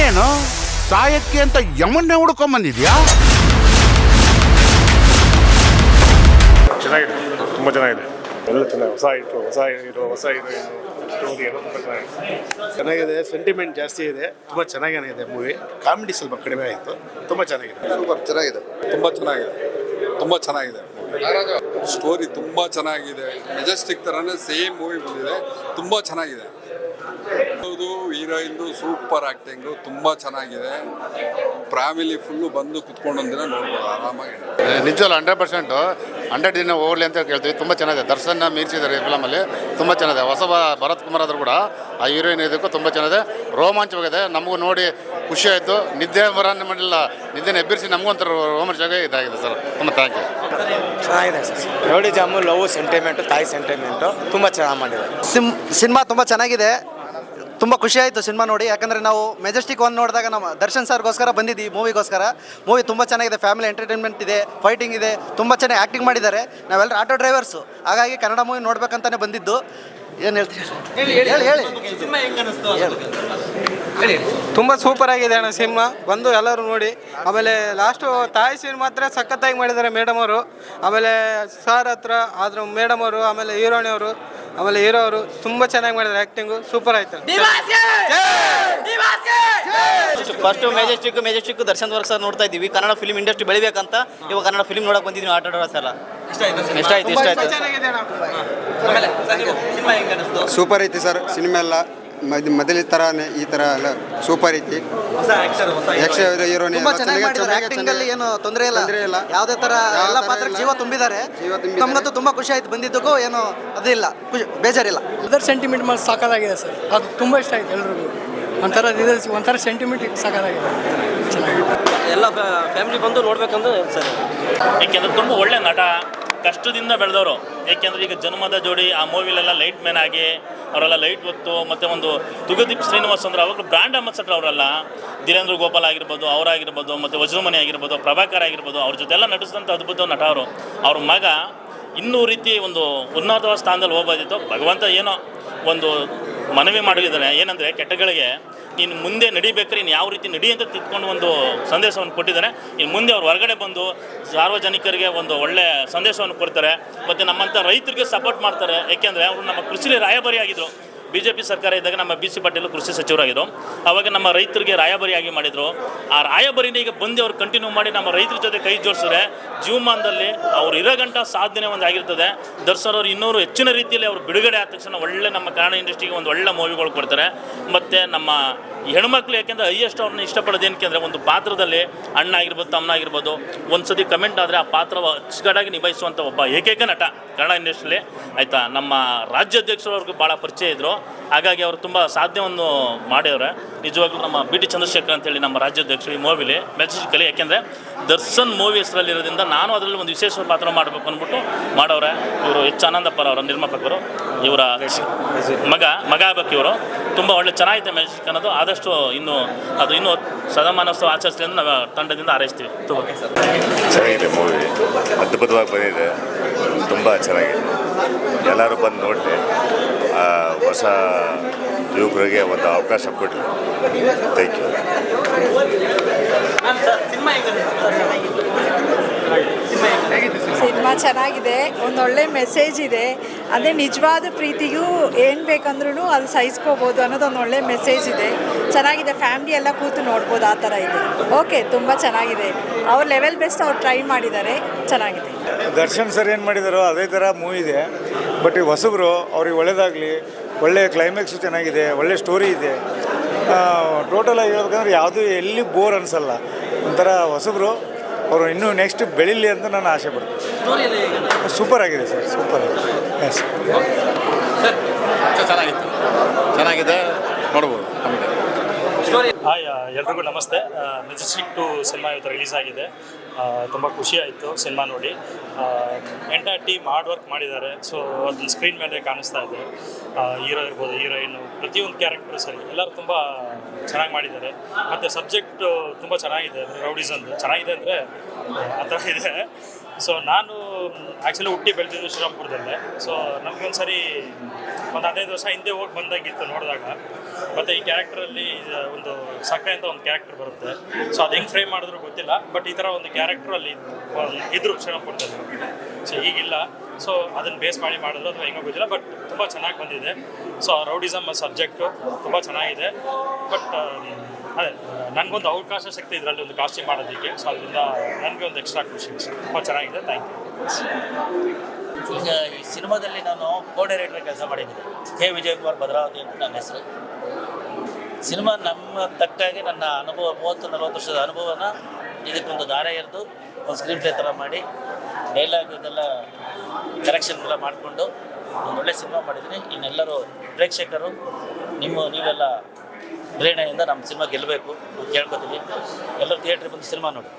ನೀನೇನು ಸಾಯಕ್ಕೆ ಅಂತ ಯಮನ್ನೇ ಹುಡ್ಕೊಂಬಂದಿದ್ಯಾ? ಚೆನ್ನಾಗಿದೆ, ತುಂಬ ಚೆನ್ನಾಗಿದೆ. ಎಲ್ಲ ಚೆನ್ನಾಗಿ ಹೊಸ ಹೀರೋ ಸ್ಟೋರಿ ಎಲ್ಲ ತುಂಬ ಚೆನ್ನಾಗಿದೆ. ಸೆಂಟಿಮೆಂಟ್ ಜಾಸ್ತಿ ಇದೆ. ತುಂಬ ಚೆನ್ನಾಗಿದೆ ಮೂವಿ. ಕಾಮಿಡಿ ಸ್ವಲ್ಪ ಕಡಿಮೆ ಆಯಿತು. ತುಂಬ ಚೆನ್ನಾಗಿದೆ. ಸೂಪರ್ ಚೆನ್ನಾಗಿದೆ. ತುಂಬ ಚೆನ್ನಾಗಿದೆ. ಸ್ಟೋರಿ ತುಂಬ ಚೆನ್ನಾಗಿದೆ. ಮೆಜೆಸ್ಟಿಕ್ ಥರನೇ ಸೇಮ್ ಮೂವಿ ಬಂದಿದೆ. ತುಂಬ ಚೆನ್ನಾಗಿದೆ. ಹೌದು, ಹೀರೋಯಿನ್ದು ಸೂಪರ್ ಆ್ಯಕ್ಟಿಂಗು ತುಂಬ ಚೆನ್ನಾಗಿದೆ. ಫ್ಯಾಮಿಲಿ ಫುಲ್ಲು ಬಂದು ಕುತ್ಕೊಂಡು ಒಂದಿನ ನೋಡ್ಬೋದು ಆರಾಮಾಗಿ. ನಿಜವಲ್ಲ 100% 100 ದಿನ ಹೋಗಲಿ ಅಂತ ಕೇಳ್ತೀವಿ. ತುಂಬ ಚೆನ್ನಾಗಿದೆ. ದರ್ಶನ ಮೀರಿಸಿದ್ದಾರೆ ಈ ಫಿಲಮಲ್ಲಿ. ತುಂಬ ಚೆನ್ನಾಗಿದೆ. ಹೊಸ ಭರತ್ ಕುಮಾರ್ ಆದರೂ ಕೂಡ ಆ ಹೀರೋಯಿನ್ ಇದಕ್ಕೂ ತುಂಬ ಚೆನ್ನಾಗಿದೆ. ರೋಮಾಂಚವಾಗಿದೆ. ನಮಗೂ ನೋಡಿ ಖುಷಿ ಆಯಿತು. ನಿದ್ದೆ ಮಾಡಿಲ್ಲ, ನಿದ್ದೆನ ಎಬ್ಬಿರಿಸಿ ನಮಗೊಂಥರ ರೋಮಾಂಚವಾಗಿ ಇದಾಗಿದೆ ಸರ್. ತುಂಬ ಥ್ಯಾಂಕ್ ಯು. ಚೆನ್ನಾಗಿದೆ ಸರ್. ನೋಡಿ ಜಾಮು ಲವ್ ಸೆಂಟಿಮೆಂಟು, ತಾಯಿ ಸೆಂಟಿಮೆಂಟು ತುಂಬ ಚೆನ್ನಾಗಿ ಮಾಡಿದ್ದಾರೆ. ಸಿನಿಮಾ ತುಂಬ ಚೆನ್ನಾಗಿದೆ. ತುಂಬ ಖುಷಿ ಆಯಿತು ಸಿನಿಮಾ ನೋಡಿ. ಯಾಕಂದರೆ ನಾವು ಮೆಜೆಸ್ಟಿಕ್ 1 ನೋಡಿದಾಗ ನಮ್ಮ ದರ್ಶನ್ ಸರ್ಗೋಸ್ಕರ ಬಂದಿದ್ದೀವಿ ಮೂವಿಗೋಸ್ಕರ. ಮೂವಿ ತುಂಬ ಚೆನ್ನಾಗಿದೆ. ಫ್ಯಾಮಿಲಿ ಎಂಟರ್ಟೈನ್ಮೆಂಟ್ ಇದೆ, ಫೈಟಿಂಗ್ ಇದೆ, ತುಂಬ ಚೆನ್ನಾಗಿ ಆ್ಯಕ್ಟಿಂಗ್ ಮಾಡಿದ್ದಾರೆ. ನಾವೆಲ್ಲರೂ ಆಟೋ ಡ್ರೈವರ್ಸು, ಹಾಗಾಗಿ ಕನ್ನಡ ಮೂವಿ ನೋಡ್ಬೇಕಂತಾನೆ ಬಂದಿದ್ದು. ಏನು ಹೇಳ್ತೀರಿ? ಹೇಳಿ. ತುಂಬ ಸೂಪರ್ ಆಗಿದೆ ಅಣ್ಣ ಸಿನಿಮಾ. ಬಂದು ಎಲ್ಲರೂ ನೋಡಿ. ಆಮೇಲೆ ಲಾಸ್ಟು ತಾಯಿ ಸೀನ್ ಮಾತ್ರ ಸಖತ್ತಾಗಿ ಮಾಡಿದ್ದಾರೆ ಮೇಡಮ್ ಅವರು. ಆಮೇಲೆ ಸರ್ ಹತ್ರ ಆದರೂ ಮೇಡಮ್ ಅವರು, ಆಮೇಲೆ ಹೀರೋಣಿ ಅವರು, ಆಮೇಲೆ ಹೀರೋ ಅವರು ತುಂಬ ಚೆನ್ನಾಗಿ ಮಾಡಿದ್ದಾರೆ. ಆ್ಯಕ್ಟಿಂಗು ಸೂಪರ್ ಆಯ್ತು. First Majestic Darshan work sir ನೋಡ್ತಾ ಇದ್ದೀವಿ. ಕನ್ನಡ ಫಿಲ್ಮ್ ಇಂಡಸ್ಟ್ರಿ ಬೆಳಿಬೇಕಂತ ಇವಾಗ ಕನ್ನಡ ಫಿಲ್ಮ್ ನೋಡಕ್ಕೆ ಬಂದಿದ್ದೀವಿ. ಆಟ ಆಡೋಸ್ ಎಲ್ಲ ಇಷ್ಟ ಆಯ್ತು. ಸೂಪರ್ ಐತಿ ಸರ್. ಸಿನಿಮಾ ಎಲ್ಲ ಮೊದಲ ಥರನೇ ಈ ಥರ ಎಲ್ಲ ಸೂಪರ್ ಐತಿ. ತುಂಬ ಚೆನ್ನಾಗಿ ಮಾಡಿದ್ದಾರೆ. ಆ್ಯಕ್ಟಿಂಗ್ ಅಲ್ಲಿ ಏನು ತೊಂದರೆ ಇಲ್ಲ. ಯಾವುದೇ ಥರ ಎಲ್ಲ ಪಾತ್ರಕ್ಕೆ ಜೀವ ತುಂಬಿದ್ದಾರೆ. ನಮಗಂತೂ ತುಂಬ ಖುಷಿ ಆಯ್ತು. ಬಂದಿದ್ದಕ್ಕೂ ಏನು ಅದಿಲ್ಲ, ಬೇಜಾರಿಲ್ಲ. ಅದರ್ ಸೆಂಟಿಮೆಂಟ್ ಮಾಡಿ ಸಾಕಾಗಿದೆ ಸರ್. ಅದು ತುಂಬ ಇಷ್ಟ ಆಯ್ತು ಎಲ್ರಿಗೂ. ಒಂಥರ ಸೆಂಟಿಮೆಂಟ್ ಸಾಕಾಗಿದೆ. ಚೆನ್ನಾಗಿದೆ. ಎಲ್ಲ ಫ್ಯಾಮಿಲಿ ಬಂದು ನೋಡ್ಬೇಕಂದ್ರೆ ಸರ್. ಏಕೆಂದರೆ ತುಂಬ ಒಳ್ಳೆ ನಟ, ಕಷ್ಟದಿಂದ ಬೆಳೆದವರು. ಏಕೆಂದರೆ ಈಗ ಜನ್ಮದ ಜೋಡಿ ಆ ಮೂವಿಲೆಲ್ಲ ಲೈಟ್ ಮ್ಯಾನ್ ಆಗಿ ಅವರೆಲ್ಲ ಲೈಟ್ ಹೊತ್ತು ಮತ್ತು ಒಂದು ತುಗದೀಪ್ ಶ್ರೀನಿವಾಸ್ ಅಂದ್ರೆ ಅವಾಗ ಬ್ರ್ಯಾಂಡ್ ಅಂಬಾಸಡರ್ ಅವರೆಲ್ಲ. ಧೀರೇಂದ್ರ ಗೋಪಾಲ್ ಆಗಿರ್ಬೋದು, ಅವರಾಗಿರ್ಬೋದು, ಮತ್ತು ವಜ್ರಮಣಿ ಆಗಿರ್ಬೋದು, ಪ್ರಭಾಕರ್ ಆಗಿರ್ಬೋದು, ಅವ್ರ ಜೊತೆಲ್ಲ ನಟಿಸಿದಂಥ ಅದ್ಭುತ ನಟ ಅವರು. ಅವ್ರ ಮಗ ಇನ್ನೂ ರೀತಿ ಒಂದು ಉನ್ನತ ಸ್ಥಾನದಲ್ಲಿ ಹೋಗ್ಬೋದಿತ್ತು. ಭಗವಂತ ಏನೋ ಒಂದು ಮನವಿ ಮಾಡಿದ್ದಾನೆ. ಏನಂದರೆ ಕೆಟ್ಟಗಳಿಗೆ ನೀನು ಮುಂದೆ ನಡಿಬೇಕಾದ್ರೆ ನೀನು ಯಾವ ರೀತಿ ನಡಿ ಅಂತ ತಿದ್ಕೊಂಡು ಒಂದು ಸಂದೇಶವನ್ನು ಕೊಟ್ಟಿದ್ದಾನೆ. ಇನ್ನು ಮುಂದೆ ಅವ್ರು ಹೊರಗಡೆ ಬಂದು ಸಾರ್ವಜನಿಕರಿಗೆ ಒಂದು ಒಳ್ಳೆಯ ಸಂದೇಶವನ್ನು ಕೊಡ್ತಾರೆ. ಮತ್ತು ನಮ್ಮಂಥ ರೈತರಿಗೆ ಸಪೋರ್ಟ್ ಮಾಡ್ತಾರೆ. ಏಕೆಂದರೆ ಅವರು ನಮ್ಮ ಕೃಷಿಲಿ ರಾಯಭಾರಿ ಆಗಿದ್ದರು. BJP ಸರ್ಕಾರ ಇದ್ದಾಗ ನಮ್ಮ BC ಪಾಟೀಲ್ ಕೃಷಿ ಸಚಿವರಾಗಿದ್ದರು. ಆವಾಗ ನಮ್ಮ ರೈತರಿಗೆ ರಾಯಭಾರಿಯಾಗಿ ಮಾಡಿದರು. ಆ ರಾಯಭಾರಿನ ಈಗ ಬಂದು ಅವ್ರು ಕಂಟಿನ್ಯೂ ಮಾಡಿ ನಮ್ಮ ರೈತರ ಜೊತೆ ಕೈ ಜೋಡಿಸಿದ್ರೆ ಜೀವಮಾನದಲ್ಲಿ ಅವ್ರು ಇರೋ ಗಂಟ ಸಾಧನೆ ಒಂದು ಆಗಿರ್ತದೆ. ದರ್ಶನ್ ಅವರು ಇನ್ನೂರು ಹೆಚ್ಚಿನ ರೀತಿಯಲ್ಲಿ ಅವರು ಬಿಡುಗಡೆ ಆದ ತಕ್ಷಣ ಒಳ್ಳೆ ನಮ್ಮ ಕನ್ನಡ ಇಂಡಸ್ಟ್ರಿಗೆ ಒಂದು ಒಳ್ಳೆ ಮೂವಿಗಳು ಕೊಡ್ತಾರೆ. ಮತ್ತು ನಮ್ಮ ಹೆಣ್ಮಕ್ಳು ಯಾಕೆಂದರೆ ಹೈಯೆಸ್ಟ್ ಅವ್ರನ್ನ ಇಷ್ಟಪಡೋದು ಏನಕ್ಕೆ ಒಂದು ಪಾತ್ರದಲ್ಲಿ ಅಣ್ಣ ಆಗಿರ್ಬೋದು, ತಮ್ಮನ ಆಗಿರ್ಬೋದು, ಒಂದು ಸತಿ ಕಮೆಂಟ್ ಆದರೆ ಆ ಪಾತ್ರ ಅಚ್ಚುಕಟ್ಟಾಗಿ ನಿಭಾಯಿಸುವಂಥ ಒಬ್ಬ ಏಕೈಕ ನಟ ಕನ್ನಡ ಇಂಡಸ್ಟ್ರಿಲಿ. ಆಯಿತಾ, ನಮ್ಮ ರಾಜ್ಯಾಧ್ಯಕ್ಷರವ್ರಿಗೆ ಭಾಳ ಪರಿಚಯ ಇದ್ದರು. ಹಾಗಾಗಿ ಅವರು ತುಂಬ ಸಾಧನೆಯನ್ನು ಮಾಡ್ಯವ್ರೆ. ನಿಜವಾಗ್ಲೂ ನಮ್ಮ BT ಚಂದ್ರಶೇಖರ್ ಅಂತೇಳಿ ನಮ್ಮ ರಾಜ್ಯಾಧ್ಯಕ್ಷರು ಈ ಮೂವಿಲಿ ಮೆಜೆಸ್ಟಿಕಲ್ಲಿ. ಯಾಕೆಂದರೆ ದರ್ಶನ್ ಮೂವಿ ಹೆಸರಲ್ಲಿರೋದ್ರಿಂದ ನಾನು ಅದರಲ್ಲಿ ಒಂದು ವಿಶೇಷ ಪಾತ್ರ ಮಾಡಬೇಕು ಅಂದ್ಬಿಟ್ಟು ಮಾಡವ್ರೆ. ಇವರು ಆನಂದಪ್ಪರ ಅವರ ನಿರ್ಮಾಪಕರು, ಇವರ ಮಗ ಆಗ್ಬೇಕು ಇವರು. ತುಂಬ ಒಳ್ಳೆ ಚೆನ್ನಾಗಿದೆ ಮೆಜೆಸ್ಟಿಕ್ ಅನ್ನೋದು. ಆದಷ್ಟು ಇನ್ನೂ ಶತಮಾನೋತ್ಸವ ಆಚರಿಸಲಿ ಅಂತ ನಾವು ತಂಡದಿಂದ ಹಾರೈಸ್ತೀವಿ. ಚೆನ್ನಾಗಿದೆ ಮೂವಿ, ಅದ್ಭುತವಾಗಿ ಬಂದಿದೆ. ತುಂಬ ಚೆನ್ನಾಗಿದೆ. ಎಲ್ಲರೂ ಬಂದು ನೋಡಲಿ. ಹೊಸ ಯುವಕರಿಗೆ ಒಂದು ಅವಕಾಶ ಕೊಡಲಿ. Thank you. ಸಿನಿಮಾ ಚೆನ್ನಾಗಿದೆ. ಒಂದೊಳ್ಳೆ ಮೆಸೇಜ್ ಇದೆ. ಅದೇ ನಿಜವಾದ ಪ್ರೀತಿಗೂ ಏನು ಬೇಕಂದ್ರೂ ಅದು ಸಹಿಸ್ಕೋಬೋದು ಅನ್ನೋದೊಂದು ಒಳ್ಳೆ ಮೆಸೇಜ್ ಇದೆ. ಚೆನ್ನಾಗಿದೆ. ಫ್ಯಾಮಿಲಿ ಎಲ್ಲ ಕೂತು ನೋಡ್ಬೋದು, ಆ ಥರ ಇದೆ. ಓಕೆ, ತುಂಬ ಚೆನ್ನಾಗಿದೆ. ಅವ್ರ ಲೆವೆಲ್ ಬೆಸ್ಟ್ ಅವ್ರು ಟ್ರೈ ಮಾಡಿದ್ದಾರೆ. ಚೆನ್ನಾಗಿದೆ. ದರ್ಶನ್ ಸರ್ ಏನು ಮಾಡಿದಾರೋ ಅದೇ ಥರ ಮೂವಿ ಇದೆ. ಬಟ್ ಈ ಹೊಸಬ್ರು ಅವ್ರಿಗೆ ಒಳ್ಳೇದಾಗಲಿ. ಒಳ್ಳೆ ಕ್ಲೈಮ್ಯಾಕ್ಸು ಚೆನ್ನಾಗಿದೆ, ಒಳ್ಳೆ ಸ್ಟೋರಿ ಇದೆ. ಟೋಟಲಾಗಿ ಹೇಳ್ಬೇಕಂದ್ರೆ ಯಾವುದೂ ಎಲ್ಲಿ ಬೋರ್ ಅನಿಸಲ್ಲ. ಒಂಥರ ಹೊಸಬ್ರು ಅವರು ಇನ್ನೂ ನೆಕ್ಸ್ಟ್ ಬೆಳೀಲಿ ಅಂತ ನಾನು ಆಸೆ ಪಡ್ತೀನಿ. ಸೂಪರ್ ಆಗಿದೆ ಸರ್, ಸೂಪರ್ ಆಗಿದೆ. ಎಸ್ ಸರ್ ಚೆನ್ನಾಗಿದೆ, ನೋಡ್ಬೋದು. ಹಾಯ್, ಎಲ್ರಿಗೂ ನಮಸ್ತೆ. ಮೆಜೆಸ್ಟಿಕ್ 2 ಸಿನಿಮಾ ಇವತ್ತು ರಿಲೀಸ್ ಆಗಿದೆ. ತುಂಬ ಖುಷಿ ಆಯಿತು ಸಿನಿಮಾ ನೋಡಿ. ಎಂಟೈರ್ ಟೀಮ್ ಹಾರ್ಡ್ ವರ್ಕ್ ಮಾಡಿದ್ದಾರೆ. ಸೊ ಅದನ್ನು ಸ್ಕ್ರೀನ್ ಮೇಲೆ ಕಾಣಿಸ್ತಾ ಇದೆ. ಹೀರೋ ಇರ್ಬೋದು, ಹೀರೋಯಿನ್ನು, ಪ್ರತಿಯೊಂದು ಕ್ಯಾರೆಕ್ಟರ್ ಸರಿ ಎಲ್ಲರೂ ತುಂಬ ಚೆನ್ನಾಗಿ ಮಾಡಿದ್ದಾರೆ. ಮತ್ತು ಸಬ್ಜೆಕ್ಟು ತುಂಬ ಚೆನ್ನಾಗಿದೆ. ರೌಡಿಸಮ್ ಚೆನ್ನಾಗಿದೆ ಅಂದರೆ ಆ ಥರ ಇದೆ. ಸೊ ನಾನು ಆ್ಯಕ್ಚುಲಿ ಹುಟ್ಟಿ ಬೆಳೆದಿದ್ದು ಶ್ರೀರಾಮ್ಪುರದಲ್ಲೇ. ಸೊ ನಮಗೊಂದು ಸರಿ ಒಂದು 15 ವರ್ಷ ಹಿಂದೆ ಹೋಗಿ ಬಂದಂಗಿತ್ತು ನೋಡಿದಾಗ. ಮತ್ತು ಈ ಕ್ಯಾರೆಕ್ಟ್ರಲ್ಲಿ ಒಂದು ಸಖೆ ಅಂತ ಒಂದು ಕ್ಯಾರೆಕ್ಟರ್ ಬರುತ್ತೆ. ಸೊ ಅದು ಹೆಂಗೆ ಫ್ರೇಮ್ ಮಾಡಿದ್ರು ಗೊತ್ತಿಲ್ಲ, ಬಟ್ ಈ ಥರ ಒಂದು ಕ್ಯಾರೆಕ್ಟ್ರು ಅಲ್ಲಿ ಇದ್ರು ಶ್ರೀರಂಗಪಟ್ಟಣದಲ್ಲಿ. ಸೊ ಈಗಿಲ್ಲ. ಸೊ ಅದನ್ನು ಬೇಸ್ ಮಾಡಿ ಮಾಡಿದ್ರು ಅಥವಾ ಹೆಂಗೋ ಗೊತ್ತಿಲ್ಲ, ಬಟ್ ತುಂಬ ಚೆನ್ನಾಗಿ ಬಂದಿದೆ. ಸೊ ರೌಡಿಸಮ್ ಸಬ್ಜೆಕ್ಟು ತುಂಬ ಚೆನ್ನಾಗಿದೆ. ಬಟ್ ಅದೇ ನನಗೊಂದು ಅವಕಾಶ ಶಕ್ತಿ ಇದರಲ್ಲಿ ಒಂದು ಕಾಸ್ಟ್ಯೂಮ್ ಮಾಡೋದಕ್ಕೆ. ಸೊ ಅದರಿಂದ ನನಗೆ ಒಂದು ಎಕ್ಸ್ಟ್ರಾ ಖುಷಿ. ತುಂಬ ಚೆನ್ನಾಗಿದೆ. Thank you. ಈಗ ಈ ಸಿನಿಮಾದಲ್ಲಿ ನಾನು ಕೋ ಡೈರೆಕ್ಟರ್ ಕೆಲಸ ಮಾಡಿದ್ದೀನಿ. ಕೆ ವಿಜಯಕುಮಾರ್ ಭದ್ರಾವತಿ ಅಂತ ನನ್ನ ಹೆಸರು. ಸಿನಿಮಾ ನಮ್ಮ ತಕ್ಕಾಗಿ ನನ್ನ ಅನುಭವ 30-40 ವರ್ಷದ ಅನುಭವನ ಇದಕ್ಕೊಂದು ದಾರ ಎರೆದು ಒಂದು ಸ್ಕ್ರೀನ್ ಪ್ಲೇ ಥರ ಮಾಡಿ ಡೈಲಾಗ್ ಇದೆಲ್ಲ ಕರೆಕ್ಷನ್ಗೆಲ್ಲ ಮಾಡಿಕೊಂಡು ಒಂದು ಒಳ್ಳೆ ಸಿನಿಮಾ ಮಾಡಿದ್ದೀನಿ. ಇನ್ನೆಲ್ಲರೂ ಪ್ರೇಕ್ಷಕರು ನೀವೆಲ್ಲ ಪ್ರೇರಣೆಯಿಂದ ನಮ್ಮ ಸಿನಿಮಾ ಗೆಲ್ಲಬೇಕು ಅಂತ ಕೇಳ್ಕೊತೀವಿ. ಎಲ್ಲರೂ ಥಿಯೇಟ್ರಿಗೆ ಬಂದು ಸಿನಿಮಾ ನೋಡಿ.